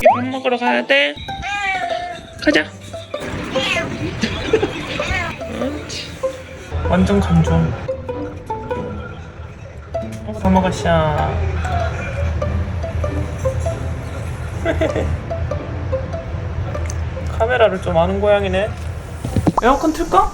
밥 먹으러 가야 돼. 가자. 완전 감정. 다 먹었어. 카메라를 좀 아는 고양이네. 에어컨 틀까?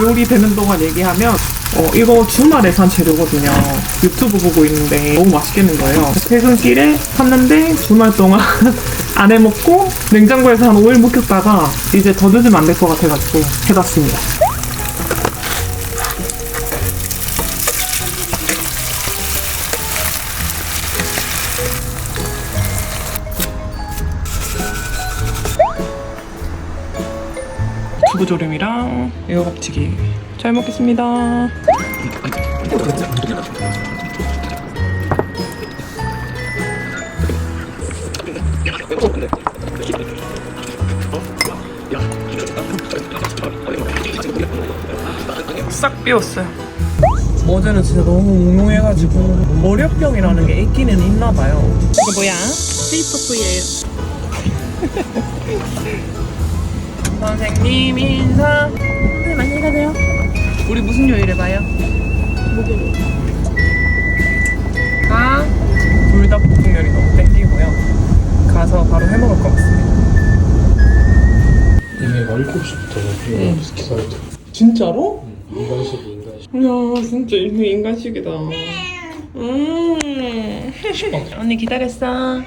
요리 되는 동안 얘기하면 이거 주말에 산 재료거든요. 유튜브 보고 있는데 너무 맛있겠는 거예요. 퇴근길에 샀는데 주말 동안 안 해먹고 냉장고에서 한 5일 묵혔다가 이제 더 늦으면 안 될 것 같아가지고 해봤습니다. 두부조림이랑 애호박찌개 잘 먹겠습니다. 싹 비웠어요. 어제는 진짜 너무 몽롱해가지고 월요병이라는 게 있기는 있나봐요. 이거 뭐야? 스위퍼프예요. 선생님 인사. 선생님 안녕히 가세요. 우리 무슨 요일에 봐요? 목요일. 불닭볶음면이 너무 땡기고요. 가서 바로 해먹을 것 같습니다. 이미 7시부터 기다렸죠. 진짜로? 인간식. 이야 진짜 이거 인간식이다. 언니 기다렸어.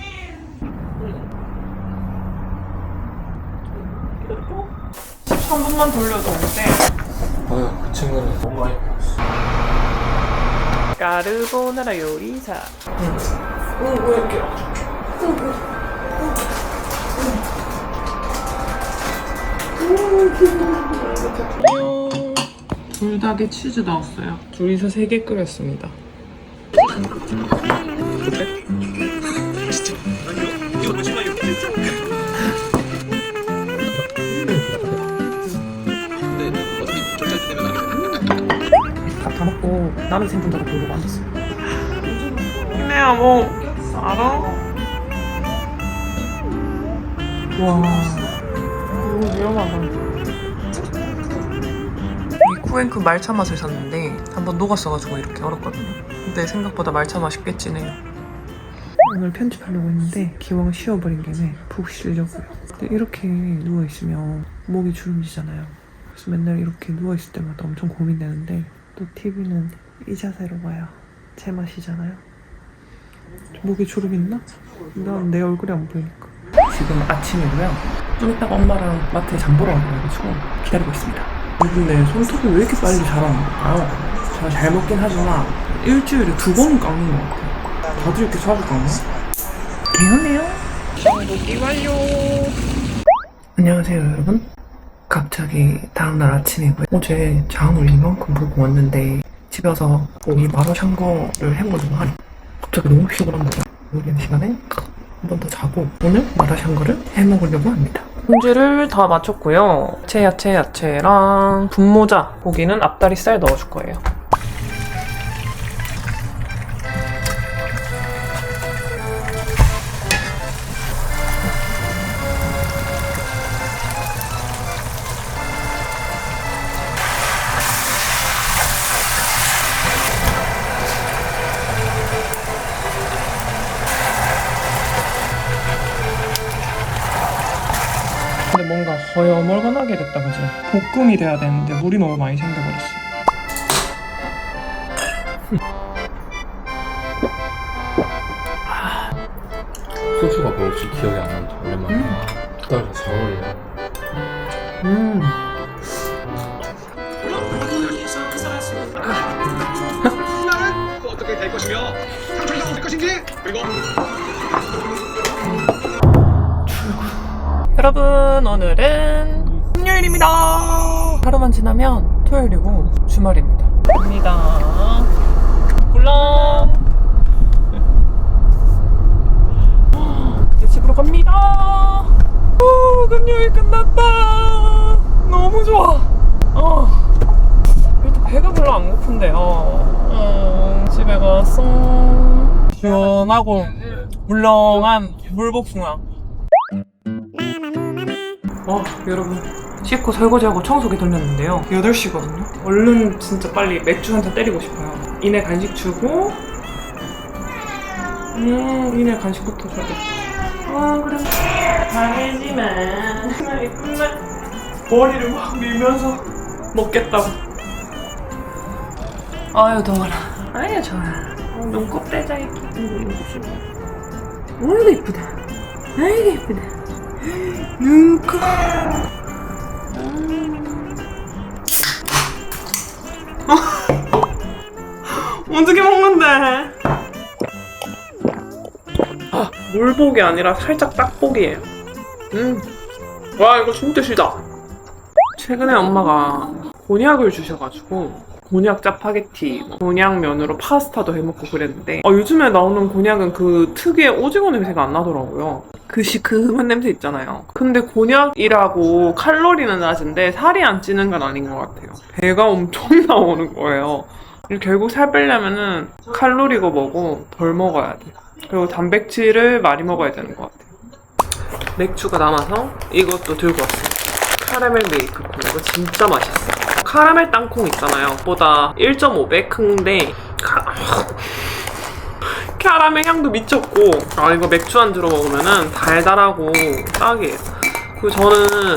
13분만 돌려도 돼. 아유, 그 친구는 너무 많이 먹었어. 까르보나라 요리사. 왜 이렇게 불닭에 치즈 넣었어요. 둘이서 3개 끓였습니다. 다 먹고 남은 생분자를 보려고 앉았어. 희내야 뭐 알아? 와 이거 위험하다. 이 쿠앤크 말차 맛을 샀는데 한번 녹았어가지고 이렇게 얼었거든요. 근데 생각보다 말차 맛이 꽤 진해요. 오늘 편집하려고 했는데 기왕 쉬어버린 김에 푹 쉬려고요. 근데 이렇게 누워있으면 목이 주름지잖아요. 그래서 맨날 이렇게 누워있을 때마다 엄청 고민되는데 또 TV는 이 자세로 봐야 제맛이잖아요. 목에 주름 있나? 난 내 얼굴이 안 보이니까. 지금 아침이고요. 좀 이따가 엄마랑 마트에 장 보러 가가지고 기다리고 있습니다. 근데 손톱이 왜 이렇게 빨리 자라는 걸까요? 제가 잘 먹긴 하지만 일주일에 2번 깎는 것 같아요. 다들 이렇게 자주 깎나? 개운해요. 먹기 완료. 안녕하세요 여러분. 갑자기 다음날 아침이고요. 어제 장을 이만큼 보고 왔는데 집에 와서 이 마라샹궈를 해보려고 하니 갑자기 너무 피곤한 거예요. 모르는 시간에 한 번 더 자고 오늘 마라샹궈를 해먹으려고 합니다. 손질을 다 마쳤고요. 야채랑 분모자, 고기는 앞다리살 넣어줄 거예요. 근데 뭔가 허여멀건하게 됐다 그지? 볶음이 돼야 되는데 물이 너무 많이 생겨버렸어. 소주 포인트가 뭐였지? 기억이 안 나는데 오랜만에. 두 달에 4월이야. 어떻게 될 것이며 상처가 될 것인지 그리고 여러분, 오늘은 금요일입니다. 하루만 지나면 토요일이고 주말입니다. 갑니다. 꿀렁. 이제 집으로 갑니다. 오, 금요일 끝났다. 너무 좋아. 일단 배가 별로 안 고픈데요. 집에 가서 시원하고 물렁한 물복숭아. 여러분, 씻고 설거지하고 청소기 돌렸는데요. 8시거든요. 얼른 진짜 빨리 맥주 한 잔 때리고 싶어요. 이내 간식 주고 이내 간식부터 줘야겠다. 그래. 알지만 빨리 끝내. 머리를 막 밀면서 먹겠다고. 아유 더워라. 아유 좋아. 눈곱 떼자 이렇게. 아이고 이쁘다. 아이고 이쁘다. 눈곱. 어떻게 먹는데? 물복이 아니라 살짝 딱복이에요. 와 이거 진짜 시다. 최근에 엄마가 곤약을 주셔가지고 곤약 짜파게티, 곤약면으로 파스타도 해먹고 그랬는데 요즘에 나오는 곤약은 그 특유의 오징어 냄새가 안 나더라고요. 그 시큼한 냄새 있잖아요. 근데 곤약이라고 칼로리는 낮은데 살이 안 찌는 건 아닌 것 같아요. 배가 엄청 나오는 거예요. 결국 살 빼려면은 칼로리가 뭐고 덜 먹어야 돼. 그리고 단백질을 많이 먹어야 되는 것 같아요. 맥주가 남아서 이것도 들고 왔어요. 카라멜 메이크콘. 이거 진짜 맛있어. 카라멜 땅콩 있잖아요. 보다 1.5배 큰데 카라멜 향도 미쳤고 이거 맥주 안주로 먹으면은 달달하고 딱이에요. 그리고 저는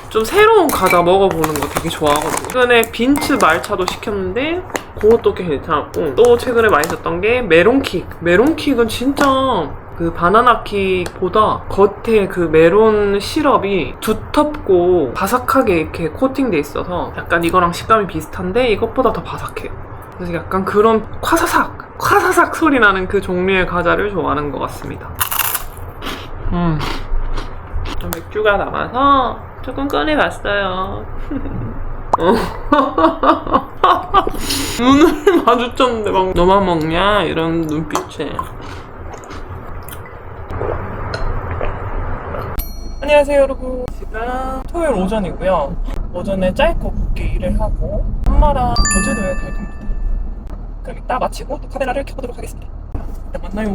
좀 새로운 과자 먹어보는 거 되게 좋아하거든요. 최근에 빈츠 말차도 시켰는데 그것도 괜찮았고 또 최근에 많이 썼던 게 메론킥. 메론킥은 진짜 그 바나나킥보다 겉에 그 메론 시럽이 두텁고 바삭하게 이렇게 코팅돼 있어서 약간 이거랑 식감이 비슷한데 이것보다 더 바삭해요. 그래서 약간 그런 콰사삭 소리 나는 그 종류의 과자를 좋아하는 것 같습니다. 맥주가 남아서 조금 꺼내봤어요. 눈을 마주쳤는데 막 너만 먹냐? 이런 눈빛에. 안녕하세요 여러분. 지금 토요일 오전이고요. 오전에 짤코 굽기 일을 하고 엄마랑 거제도에 갈 겁니다. 그럼 이따 마치고 또 카메라를 켜보도록 하겠습니다. 이따 만나요.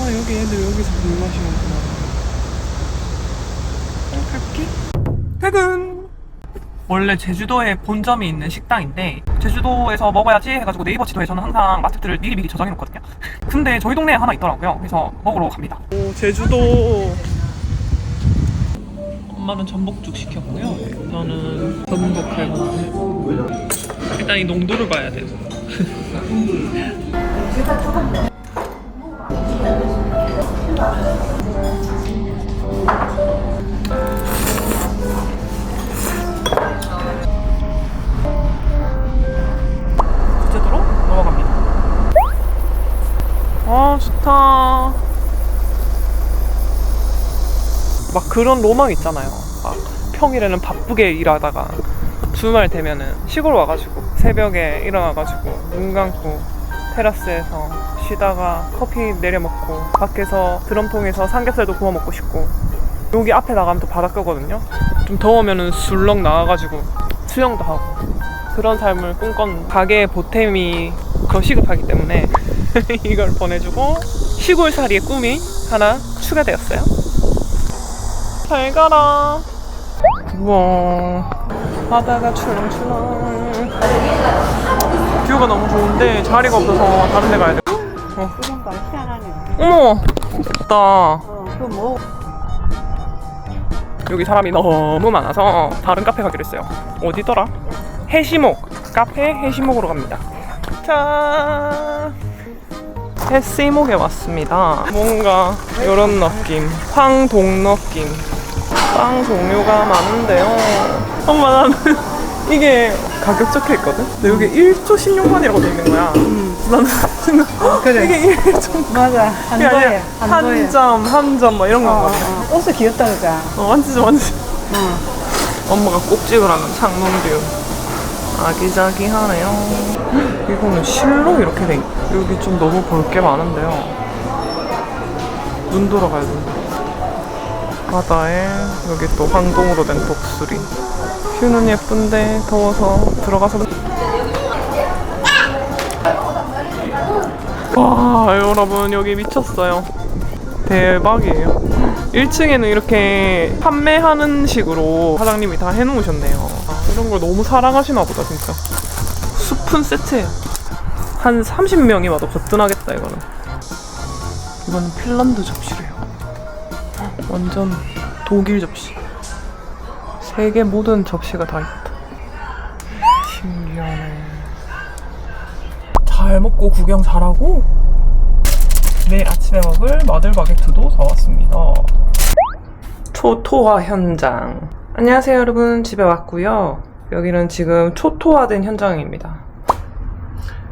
여기 애들 여기서 물 마시는구나. 갈게. 퇴근! 원래 제주도에 본점이 있는 식당인데 제주도에서 먹어야지 해가지고 네이버 지도에서는 항상 맛집들을 미리 저장해놓거든요. 근데 저희 동네에 하나 있더라고요. 그래서 먹으러 갑니다. 제주도. 엄마는 전복죽 시켰고요. 저는 전복 칼국수. 일단 이 농도를 봐야 돼요. 제주도로 넘어갑니다. 좋다. 막 그런 로망 있잖아요. 막 평일에는 바쁘게 일하다가 주말 되면은 시골 와가지고 새벽에 일어나가지고 눈 감고 테라스에서 쉬다가 커피 내려 먹고 밖에서 드럼통에서 삼겹살도 구워 먹고 싶고 여기 앞에 나가면 또 바닷가거든요. 좀 더우면은 술렁 나와가지고 수영도 하고 그런 삶을 꿈꿨는 가게의 보탬이 더 시급하기 때문에 이걸 보내주고 시골살이의 꿈이 하나 추가되었어요. 잘 가라. 우와 바다가 출렁출렁. 뷰가 너무 좋은데 자리가 없어서 다른 데 가야 돼. 어머 좋다. 여기 사람이 너무 많아서 다른 카페 가기로 했어요. 어디더라? 해시목. 카페 해시목으로 갑니다. 자 해시목에 왔습니다. 뭔가 이런 느낌, 황동 느낌. 빵 종류가 많은데요. 엄마 나는 이게 가격 적혀 있거든? 근데 여기 1초 16만이라고 돼 있는 거야. 나는 생각 그래. 이게 1초 맞아. 한 거야. 한 거야. 한 점 뭐 이런 거 같거든. 옷이 귀엽다 그자. 완전 엄마가 꼭 찍으라는 창문뷰. 아기자기하네요. 이거는 실로 이렇게 돼 있. 여기 좀 너무 볼 게 많은데요. 눈 돌아가야 된다. 바다에 여기 또 황동으로 된 독수리. 뷰는 예쁜데 더워서 들어가서. 와 여러분 여기 미쳤어요. 대박이에요. 1층에는 이렇게 판매하는 식으로 사장님이 다 해놓으셨네요. 이런 걸 너무 사랑하시나 보다 진짜. 수푼 세트예요. 한 30명이 와도 거뜬하겠다 이거는. 이거는 핀란드 접시래요. 완전 독일 접시. 세계 모든 접시가 다 있다. 신기하네. 잘 먹고 구경 잘하고 내일 아침에 먹을 마들 바게트도 사왔습니다. 초토화 현장. 안녕하세요 여러분, 집에 왔고요. 여기는 지금 초토화된 현장입니다.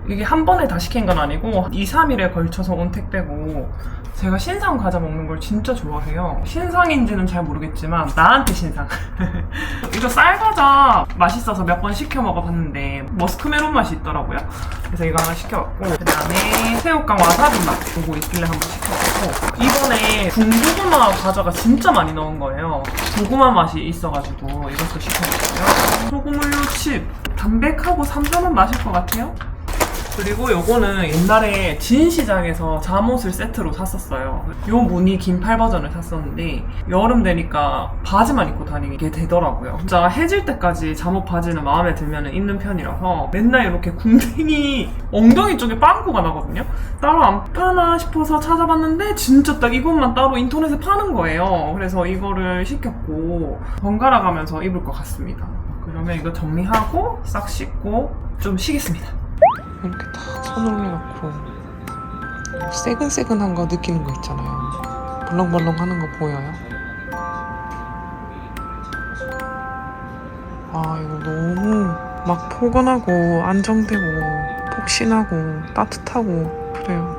이게 한 번에 다 시킨 건 아니고 2, 3일에 걸쳐서 온 택배고, 제가 신상 과자 먹는 걸 진짜 좋아해요. 신상인지는 잘 모르겠지만 나한테 신상. 이거 쌀과자 맛있어서 몇 번 시켜 먹어봤는데 머스크멜론 맛이 있더라고요. 그래서 이거 하나 시켜봤고, 그 다음에 새우깡 와사비 맛 보고 있길래 한번 시켜봤고, 이번에 군고구마 과자가 진짜 많이 넣은 거예요. 고구마 맛이 있어가지고 이것도 시켜봤고요. 소금우유 칩, 담백하고 삼삼한 맛일 것 같아요. 그리고 요거는 옛날에 진시장에서 잠옷을 세트로 샀었어요. 요 무늬 긴팔 버전을 샀었는데 여름 되니까 바지만 입고 다니게 되더라고요. 진짜 해질 때까지 잠옷 바지는 마음에 들면 입는 편이라서 맨날 이렇게 궁뎅이 엉덩이 쪽에 빵꾸가 나거든요. 따로 안 파나 싶어서 찾아봤는데 진짜 딱 이것만 따로 인터넷에 파는 거예요. 그래서 이거를 시켰고 번갈아 가면서 입을 것 같습니다. 그러면 이거 정리하고 싹 씻고 좀 쉬겠습니다. 이렇게 딱 손 올려놓고 새근새근한 거 느끼는 거 있잖아요. 벌렁벌렁하는 거 보여요? 아 이거 너무 막 포근하고 안정되고 폭신하고 따뜻하고 그래요.